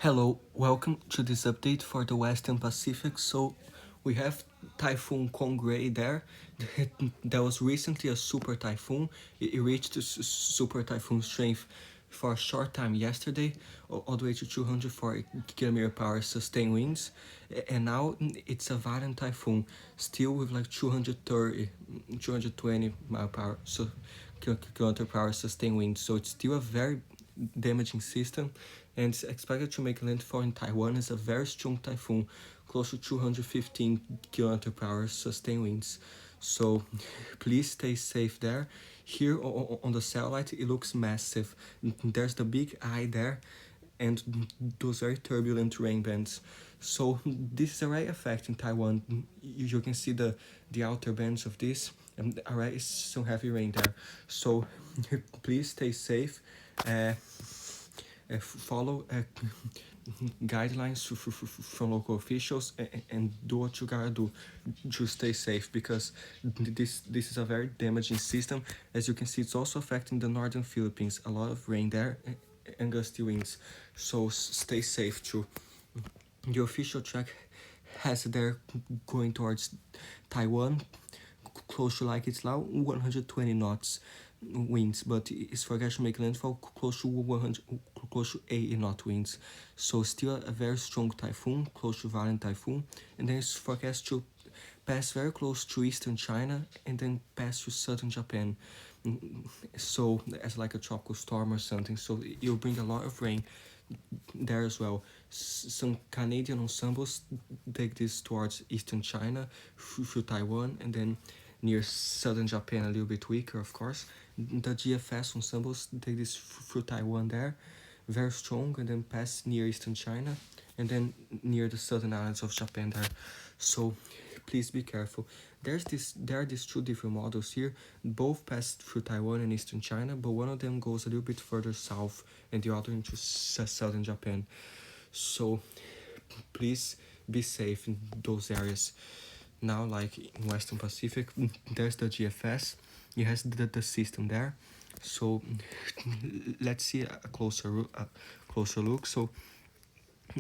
Hello, welcome to this update for the Western Pacific. So we have Typhoon kong-Rey there. There was recently a super typhoon. It reached super typhoon strength for a short time yesterday, all the way to 240 km per hour sustained winds. And now it's a violent typhoon, still with like 230, 220 mile per hour, so kilometer per hour sustained winds. So it's still a very damaging system, and it's expected to make landfall in Taiwan as a very strong typhoon, close to 215 km per hour sustained winds. So please stay safe there. Here on the satellite, it looks massive. There's the big eye there, and those very turbulent rain bands. So this is already affecting Taiwan. You can see the outer bands of this, and already some heavy rain there. So please stay safe. Uh, Follow guidelines from local officials, and do what you gotta do to stay safe, because this is a very damaging system. As you can see, it's also affecting the northern Philippines. A lot of rain there and gusty winds. So stay safe too. The official track has there going towards Taiwan, close to like it's now 120 knots winds, but it's forecast to make landfall close to 100, close to 80 knot winds. So still a very strong typhoon, close to violent typhoon, and then it's forecast to pass very close to eastern China and then pass to southern Japan. So as like a tropical storm or something. So it'll bring a lot of rain there as well. Some Canadian ensembles take this towards eastern China through Taiwan, and then near southern Japan a little bit weaker, of course. The GFS ensembles take this through Taiwan there, very strong, and then pass near eastern China, and then near the southern islands of Japan there. So please be careful. There are these two different models here. Both pass through Taiwan and eastern China, but one of them goes a little bit further south and the other into southern Japan. So please be safe in those areas. Now, like in Western Pacific, there's the GFS. It has the system there. So let's see a closer look. So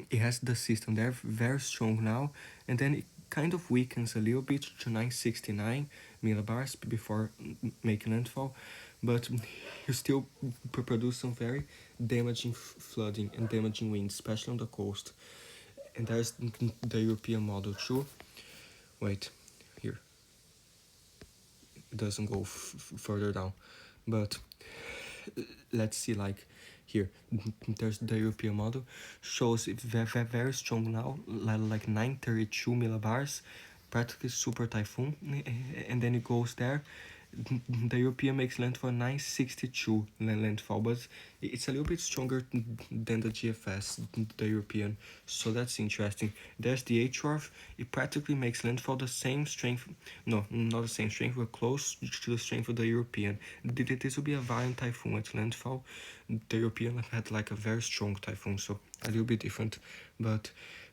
it has the system there, very strong now, and then it kind of weakens a little bit to 969 millibars before making landfall, but you still produce some very damaging flooding and damaging winds, especially on the coast. And there's the European model too. Wait, here, it doesn't go further down, but let's see, like here, there's the European model, shows it very strong now, like 932 millibars, practically super typhoon, and then it goes there. The European makes landfall 962 landfall, but it's a little bit stronger than the GFS, the European, so that's interesting. There's the HRF, it practically makes landfall the same strength, no, not the same strength, but close to the strength of the European. This will be a violent typhoon at landfall. The European had like a very strong typhoon, so a little bit different, but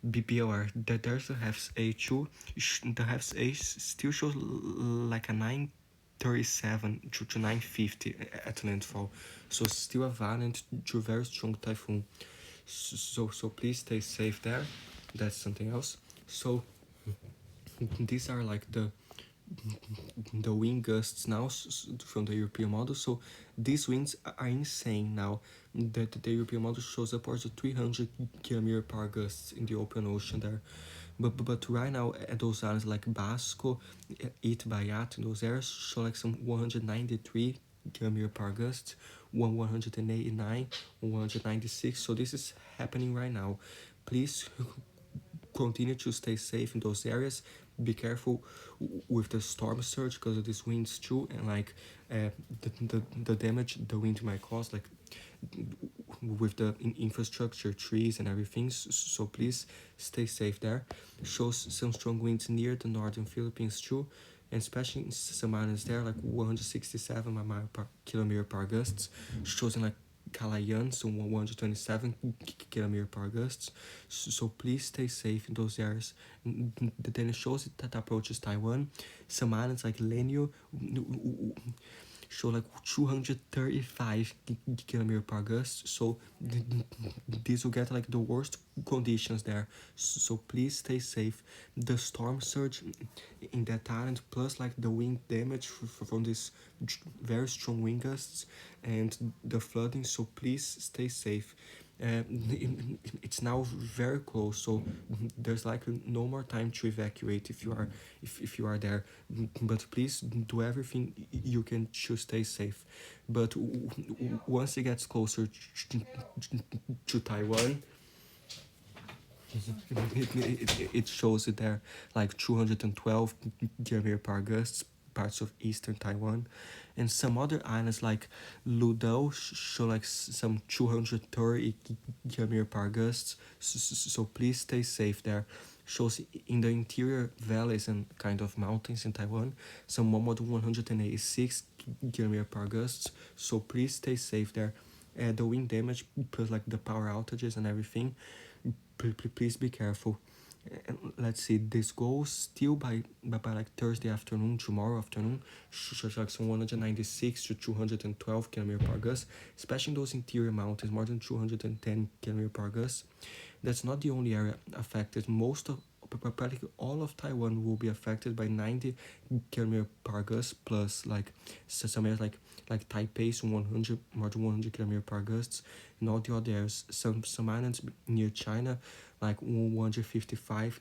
be aware that there's the HEFS A2, the HEFS A still shows like a 937 to 950 at landfall, so still a violent to very strong typhoon. So please stay safe there. That's something else. So these are like the wind gusts now from the European model. So these winds are insane now. That the European model shows upwards of 300 km per hour gusts in the open ocean there. But right now at those islands like Basco, Itbayat, in those areas show like some 193 km per hour gusts, 189, 196. So this is happening right now. Please continue to stay safe in those areas. Be careful with the storm surge because of these winds too, and like the damage the wind might cause, like with the infrastructure, trees and everything. So please stay safe there. Shows some strong winds near the northern Philippines too, and especially in some islands there, like 167 mile per kilometer per gusts, shows in like Calayan, so 127 km per gusts. So please stay safe in those areas. Then it shows it that approaches Taiwan. Some islands like Lenio show like 235 kilometer per gust. So this will get like the worst conditions there. So please stay safe. The storm surge in that island, plus like the wind damage from this very strong wind gusts and the flooding. So please stay safe. Uh, it's now very close, so there's like no more time to evacuate if you are there. But please do everything you can to stay safe. But once it gets closer to Taiwan, it shows it there like 212 km per gusts parts of eastern Taiwan, and some other islands like Ludao show like some 230 km per gusts. So please stay safe there. Shows in the interior valleys and kind of mountains in Taiwan some more than 186 km per gusts. So please stay safe there. The wind damage plus like the power outages and everything, please be careful. Let's see, this goes still by like Thursday afternoon, tomorrow afternoon, like some 196 to 212 km per gust, especially in those interior mountains, more than 210 km per gust. That's not the only area affected. Most of practically all of Taiwan will be affected by 90 km per gust, plus like some areas like Taipei's 100 more than 100 km per gusts, and all the other areas. Some islands near China like 155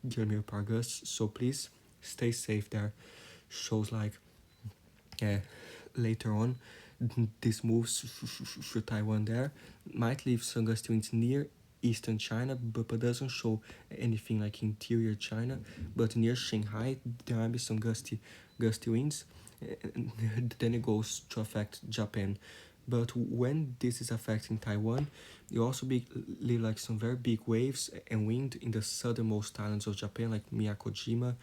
km per gust. So please stay safe there. Shows like later on this moves through Taiwan there might leave some gusty winds near eastern China, but doesn't show anything like interior China. But near Shanghai, there might be some gusty winds. Then it goes to affect Japan. But when this is affecting Taiwan, you also leave like some very big waves and wind in the southernmost islands of Japan, like Miyakojima,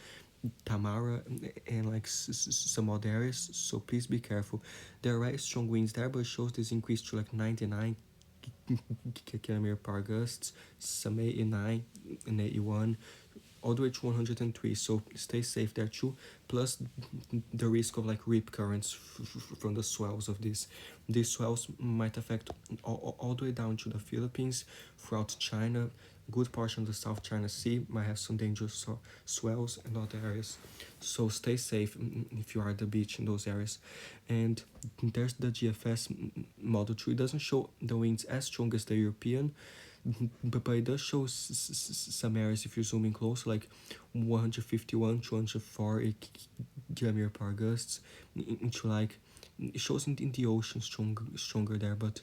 Tamara, and like some other areas. So please be careful. There are very strong winds there, but it shows this increase to like 99 km per gusts, some 89 and 81, all the way to 103. So stay safe there too. Plus the risk of like rip currents from the swells of this. These swells might affect all the way down to the Philippines, throughout China. Good portion of the South China Sea might have some dangerous swells and other areas. So stay safe if you are at the beach in those areas. And there's the GFS Model 2. It doesn't show the winds as strong as the European, but it does show some areas if you zoom in close, like 151, 240 km per gusts, into like it shows in the ocean stronger there, but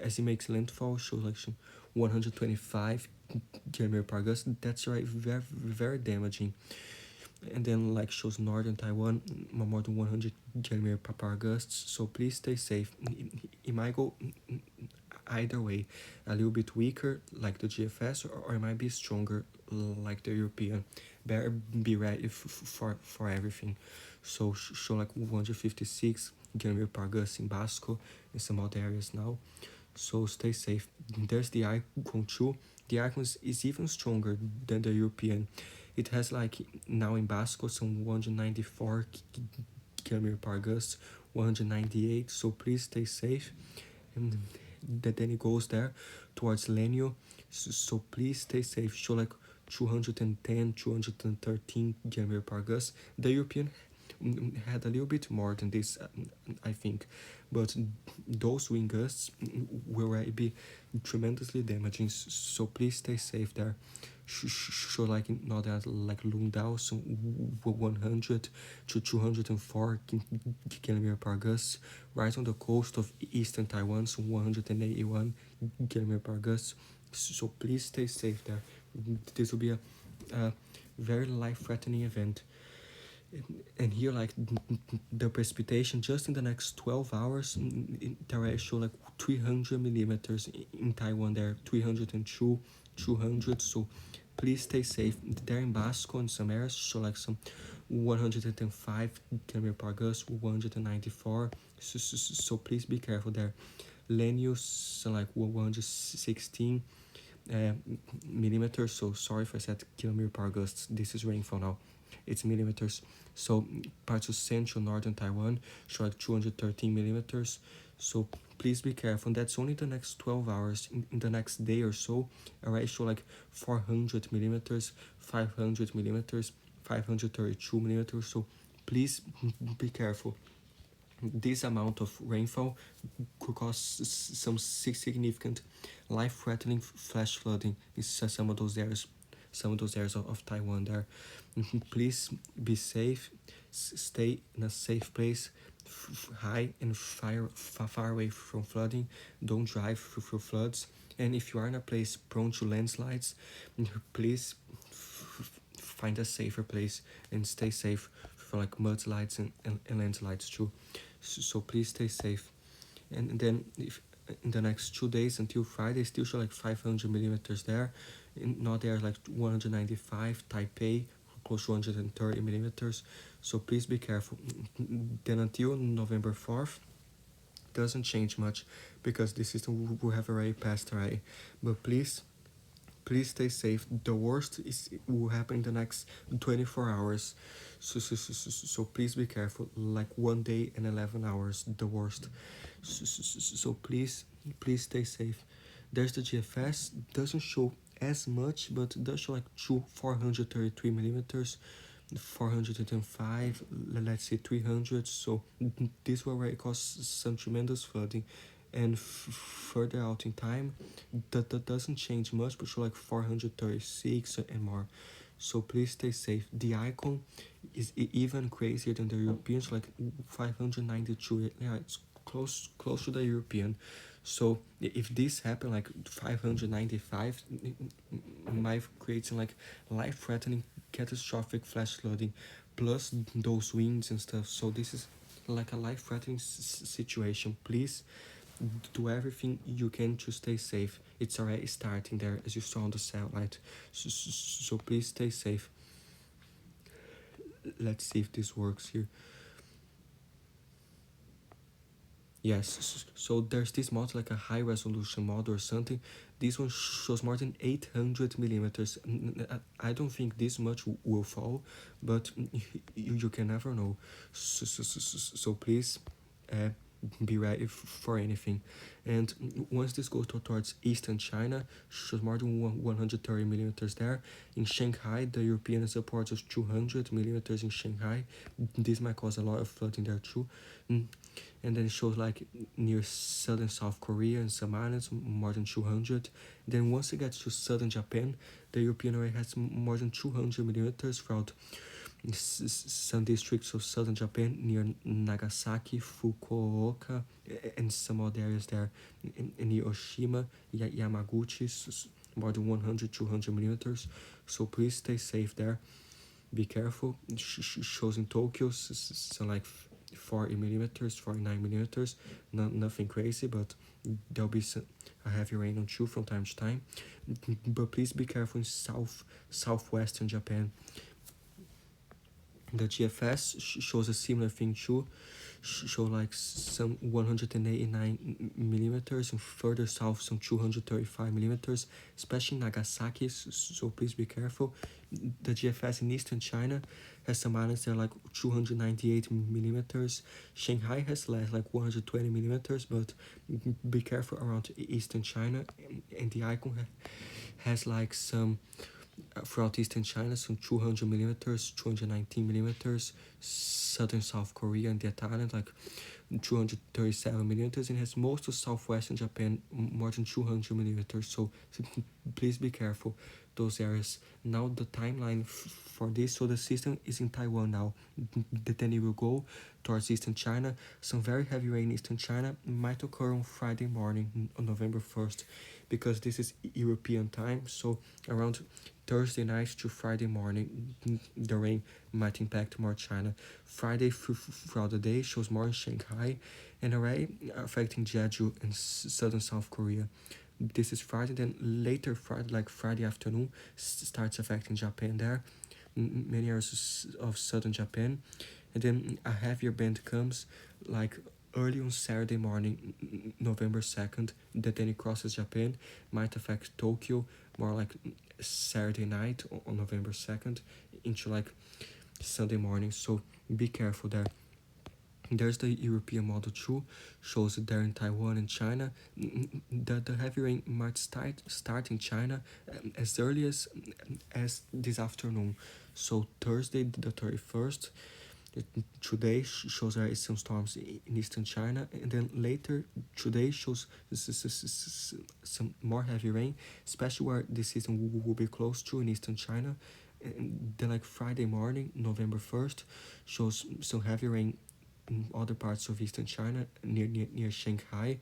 as it makes landfall, it shows like some 125 km per gust. That's right, very damaging. And then like shows northern Taiwan more than 100 km per gusts. So please stay safe. It might go either way, a little bit weaker like the GFS, or it might be stronger like the European. Better be ready for everything. So show like 156 km per gust in Basco and some other areas now. So stay safe. There's the Icon 2. The Icon is even stronger than the European. It has like now in Basco some 194 km per gust, 198. So please stay safe. And then it goes there towards Lenio. So please stay safe. Show like 210, 213 km per gust. The European had a little bit more than this, I think, but those wind gusts will be tremendously damaging. So please stay safe there. Show like not that like Lundao, so 100 to 204 km per gust, right on the coast of eastern Taiwan, so 181 km per gust. So please stay safe there. This will be a very life-threatening event. And here like the precipitation just in the next 12 hours there show like 300 millimeters in Taiwan there, 302, 200. So please stay safe there in Basco and some areas show like some 105 km per gust, 194. So please be careful there. Lenius like 116 millimeters. So sorry if I said kilometer per gust. This is rainfall now. it's millimeters. So parts of central northern Taiwan show like 213 millimeters. So please be careful. And that's only the next 12 hours. In the next day or so, already show like 400 millimeters, 500 millimeters, 532 millimeters. So please be careful. This amount of rainfall could cause some significant life-threatening flash flooding in some of those areas, of Taiwan there. Please be safe, stay in a safe place, high and far away from flooding. Don't drive through floods. And if you are in a place prone to landslides, please find a safer place and stay safe for like mudslides and landslides too. So please stay safe. And then if in the next 2 days until Friday, still show like 500 millimeters there. Not there like 195, Taipei close to 130 millimeters. So please be careful. Then until November 4th, doesn't change much because the system will have already passed already. But please stay safe. The worst will happen in the next 24 hours. So please be careful. Like 1 day and 11 hours, the worst. So please stay safe. There's the GFS, doesn't show as much, but does show like 433 millimeters, 405, let's say 300. So this will already cause some tremendous flooding. And further out in time, that doesn't change much, but show like 436 and more. So please stay safe. The icon is even crazier than the Europeans, like 592. Yeah, it's close to the European. So if this happened like 595, it might create like life-threatening catastrophic flash flooding, plus those winds and stuff. So this is like a life-threatening situation. Please do everything you can to stay safe. It's already starting there, as you saw on the satellite. So please stay safe. Let's see if this works here. Yes, so there's this model, like a high resolution model or something. This one shows more than 800 millimeters. I don't think this much will fall, but you can never know. So please uh, be ready for anything. And once this goes towards eastern China, shows more than 130 millimeters there. In Shanghai, the European support is 200 millimeters in Shanghai. This might cause a lot of flooding there too. And then it shows like near southern South Korea and some islands, more than 200. Then once it gets to southern Japan, the European area has more than 200 millimeters throughout some districts of southern Japan near Nagasaki, Fukuoka, and some other areas there in Hiroshima, Yamaguchi, more than 100, 200 millimeters. So please stay safe there. Be careful. Shows in Tokyo, so like 40 millimeters, 49 millimeters. Nothing crazy, but there'll be a heavy rain on too from time to time. But please be careful in southwestern Japan. The GFS shows a similar thing too. Show like some 189 millimeters, and further south some 235 millimeters, especially in Nagasaki. So please be careful. The GFS in eastern China has some islands that are like 298 millimeters. Shanghai has less, like 120 millimeters, but be careful around eastern China. And the icon has like some throughout eastern China, some 200 millimeters, 219 millimeters. Southern South Korea and the Thailand, like 237 millimeters, and has most of southwestern Japan, more than 200 millimeters. So please be careful those areas. Now the timeline for this, so the system is in Taiwan now. Then it will go towards eastern China. Some very heavy rain in eastern China might occur on Friday morning, on November 1st, because this is European time. So around Thursday night to Friday morning, the rain might impact more China. Friday throughout the day shows more in Shanghai, and already affecting Jeju and southern South Korea. This is Friday. Then later Friday, like Friday afternoon, starts affecting Japan there, many areas of southern Japan. And then a heavier band comes like early on Saturday morning, November 2nd, that then it crosses Japan, might affect Tokyo more like Saturday night on November 2nd, into like Sunday morning, so be careful there. There's the European model 2, shows it there in Taiwan and China. The heavy rain might start in China as early as this afternoon. So Thursday the 31st, today shows there is some storms in eastern China, and then later today shows some more heavy rain, especially where the season will be close to in eastern China. And then like Friday morning, November 1st, shows some heavy rain in other parts of eastern China, near Shanghai,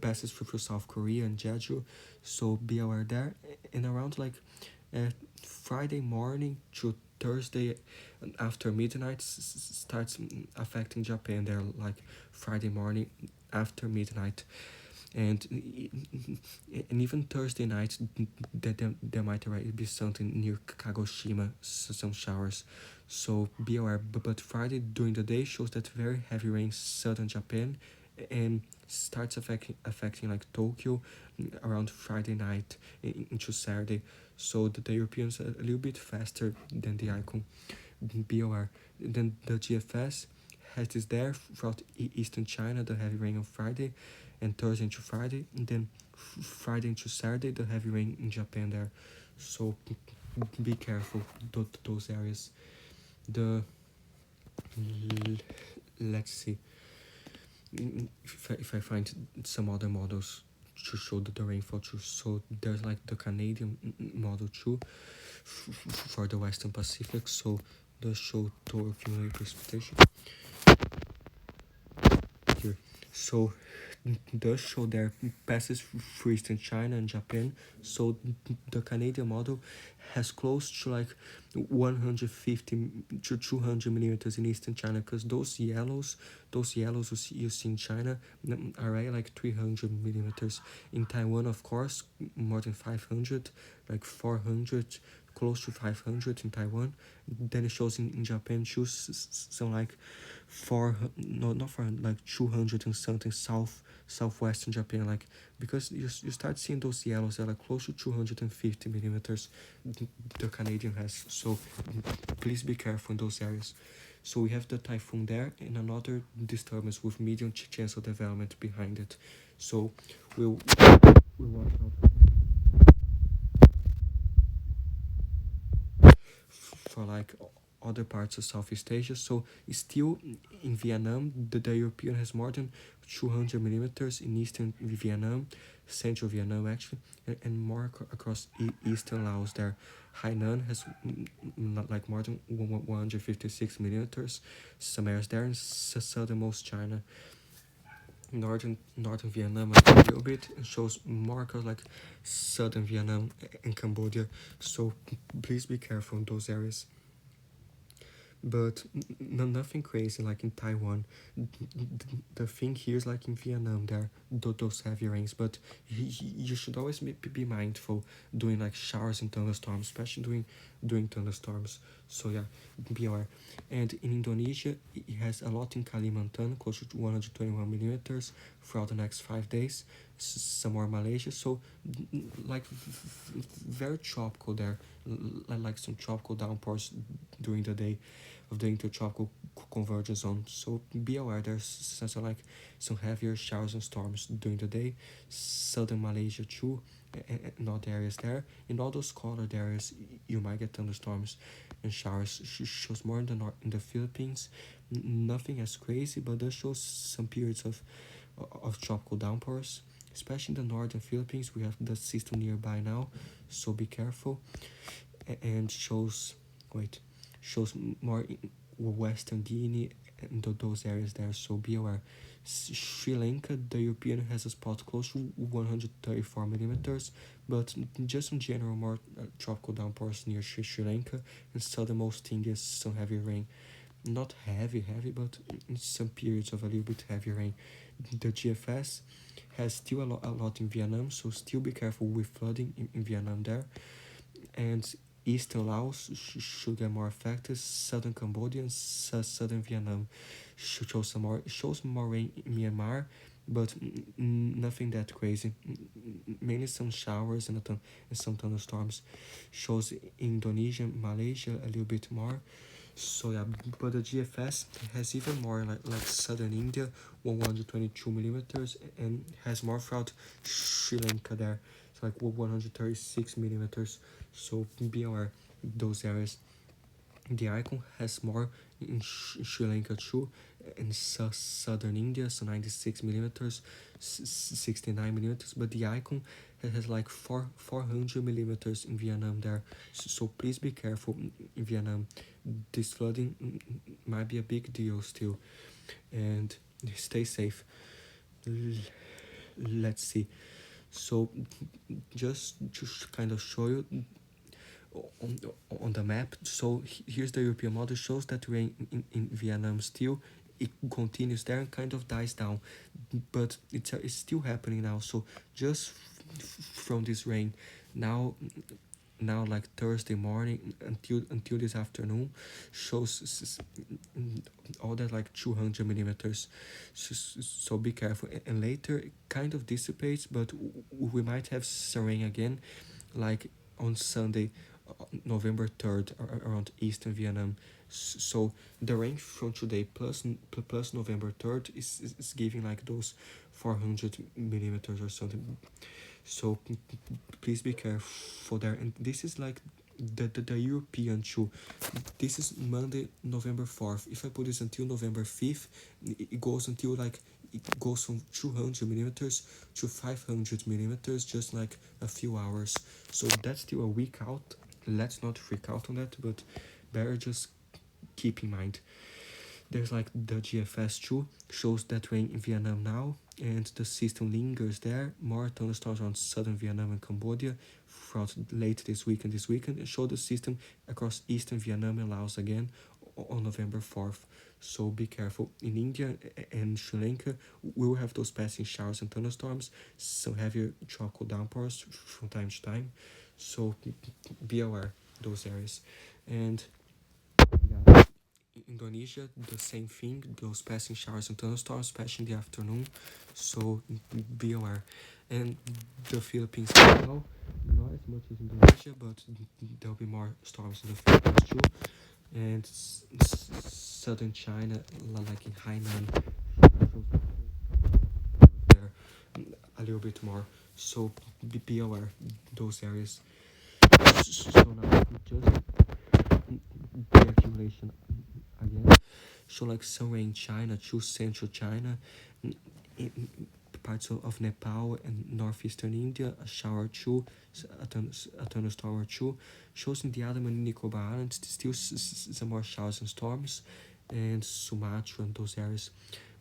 passes through South Korea and Jeju, so be aware there. And around like uh, Friday morning to Thursday after midnight starts affecting Japan there, like Friday morning after midnight. And even Thursday night there might already be something near Kagoshima, some showers, so be aware. But Friday during the day shows that very heavy rain southern Japan, and starts affecting like Tokyo around Friday night into Saturday, so the Europeans are a little bit faster than the icon. Be aware. Then the GFS has this there throughout eastern China, the heavy rain on Friday and Thursday into Friday, and then Friday into Saturday, the heavy rain in Japan there. So be careful those areas. The let's see if I find some other models to show the rainfall too. So there's like the Canadian model too for the Western Pacific. So the show total accumulated precipitation here. So the show there passes through eastern China and Japan. So the Canadian model has close to like 150 to 200 millimeters in eastern China, because those yellows you see in China are right like 300 millimeters. In Taiwan, of course, more than 500, like 400, close to 500 in Taiwan. Then it shows in Japan too, some like no, not 400, like 200 and something southwestern Japan, like, because you start seeing those yellows that are close to 250 millimeters the Canadian has. So please be careful in those areas. So we have the typhoon there and another disturbance with medium chance of development behind it. So we'll watch out for like other parts of Southeast Asia. So still in Vietnam, the European has more than 200 millimeters in eastern Vietnam, central Vietnam actually, and more across eastern Laos there. Hainan has like more than 156 millimeters. Some areas there in southernmost China. Northern Vietnam a little bit, and shows more across like southern Vietnam and Cambodia. So please be careful in those areas. But nothing crazy like in Taiwan. The thing here is like in Vietnam, there are those heavy rains, but you should always be mindful doing like showers and thunderstorms, especially during thunderstorms. So yeah, be aware. And in Indonesia, it has a lot in Kalimantan, close to 121 millimeters throughout the next 5 days. Some more Malaysia, so like very tropical there, like some tropical downpours during the day of the intertropical convergence zone. So be aware there's some heavier showers and storms during the day. Southern Malaysia too, and other areas there. In all those colored areas, you might get thunderstorms and showers. Shows more in the Philippines. Nothing as crazy, but does show some periods of tropical downpours. Especially in the northern Philippines, we have the system nearby now, so be careful. And shows more Western Guinea and those areas there, so be aware. Sri Lanka, the European has a spot close to 134 millimeters, but just in general, more tropical downpours near Sri Lanka, and southernmost India, some heavy rain. Not heavy, but in some periods of a little bit heavy rain. The GFS has still a lot in Vietnam, so still be careful with flooding in Vietnam there. And eastern Laos should get more affected. Southern Cambodia and southern Vietnam shows more rain in Myanmar, but nothing that crazy. Mainly some showers and some thunderstorms. Shows Indonesia, Malaysia a little bit more. So yeah, but the GFS has even more like southern India, 122 millimeters, and has more throughout Sri Lanka there. It's like 136 millimeters. So be aware those areas. The icon has more in Sri Lanka too, in southern India, so 96 millimeters, 69 millimeters. But the icon has like 400 millimeters in Vietnam there. So please be careful in Vietnam. This flooding might be a big deal still, and stay safe. Let's see. So just kind of show you on, on the map. So here's the European model, shows that rain in Vietnam still it continues there and kind of dies down, but it's still happening now. So just from this rain now like Thursday morning until this afternoon shows all that like 200 millimeters. So be careful, and later it kind of dissipates, but we might have some rain again, like on Sunday, November 3rd, around eastern Vietnam. So the rain from today plus November 3rd is giving like those 400 millimeters or something. So please be careful there. And this is like the European too. This is Monday, November 4th. If I put this until November 5th, it goes until like it goes from 200 millimeters to 500 millimeters just like a few hours. So that's still a week out. Let's not freak out on that, but better just keep in mind. There's like the GFS2 shows that rain in Vietnam now, and the system lingers there. More thunderstorms around southern Vietnam and Cambodia throughout late this weekend, and show the system across eastern Vietnam and Laos again on November 4th. So be careful. In India and Sri Lanka, we will have those passing showers and thunderstorms, some heavier tropical downpours from time to time. So be aware those areas. And yeah, Indonesia, the same thing, those passing showers and thunderstorms, especially in the afternoon. So be aware. And the Philippines as well, not as much as Indonesia, but there'll be more storms in the Philippines too. And southern China, like in Hainan, there a little bit more. So be aware those areas. So now just the accumulation again. So like somewhere in China, to central China, in parts of Nepal and northeastern India, a shower or two, a thunderstorm or two. Shows in the Andaman and Nicobar Islands, still some more showers and storms, and Sumatra and those areas.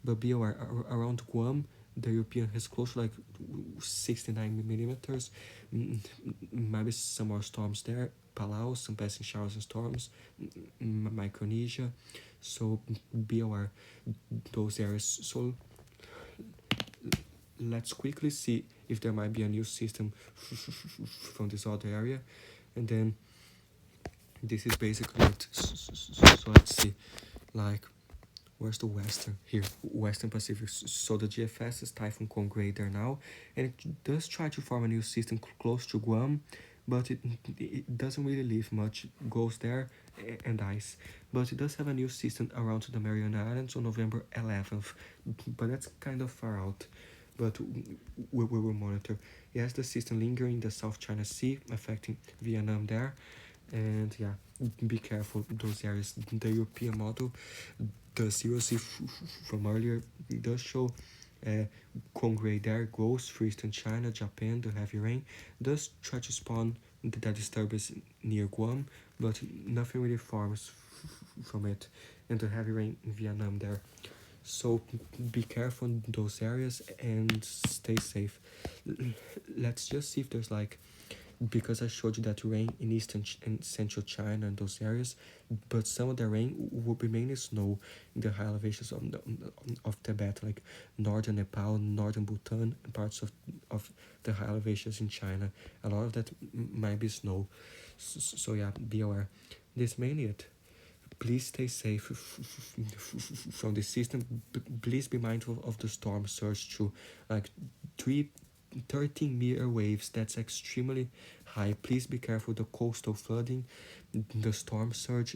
But be aware, around Guam, the European has close to like 69 millimeters. Maybe some more storms there. Palau, some passing showers and storms. Micronesia. So be aware those areas. So let's quickly see if there might be a new system from this other area, and then this is basically it. So let's see, like where's the western here, Western Pacific. So the GFS is Typhoon Kong-Rey there now, and it does try to form a new system close to Guam, but it doesn't really leave much. It goes there and dies. But it does have a new system around the Mariana Islands on November 11th, but that's kind of far out. But we will monitor. It has the system lingering in the South China Sea, affecting Vietnam there. And yeah, be careful those areas. The European model, the COC from earlier, does show uh, Kong-Rey there goes through eastern China, Japan, the heavy rain does try to spawn that disturbance near Guam, but nothing really forms from it, and the heavy rain in Vietnam there. So be careful in those areas and stay safe. Let's just see if there's like, because I showed you that rain in eastern and central China and those areas, but some of the rain will be mainly snow in the high elevations of Tibet, like northern Nepal, northern Bhutan, and parts of the high elevations in China. A lot of that might be snow. So yeah, be aware. This is mainly it. Please stay safe from the system. Please be mindful of the storm surge too. Like 13 meter waves, that's extremely high. Please be careful the coastal flooding, the storm surge,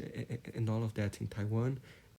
and all of that in Taiwan.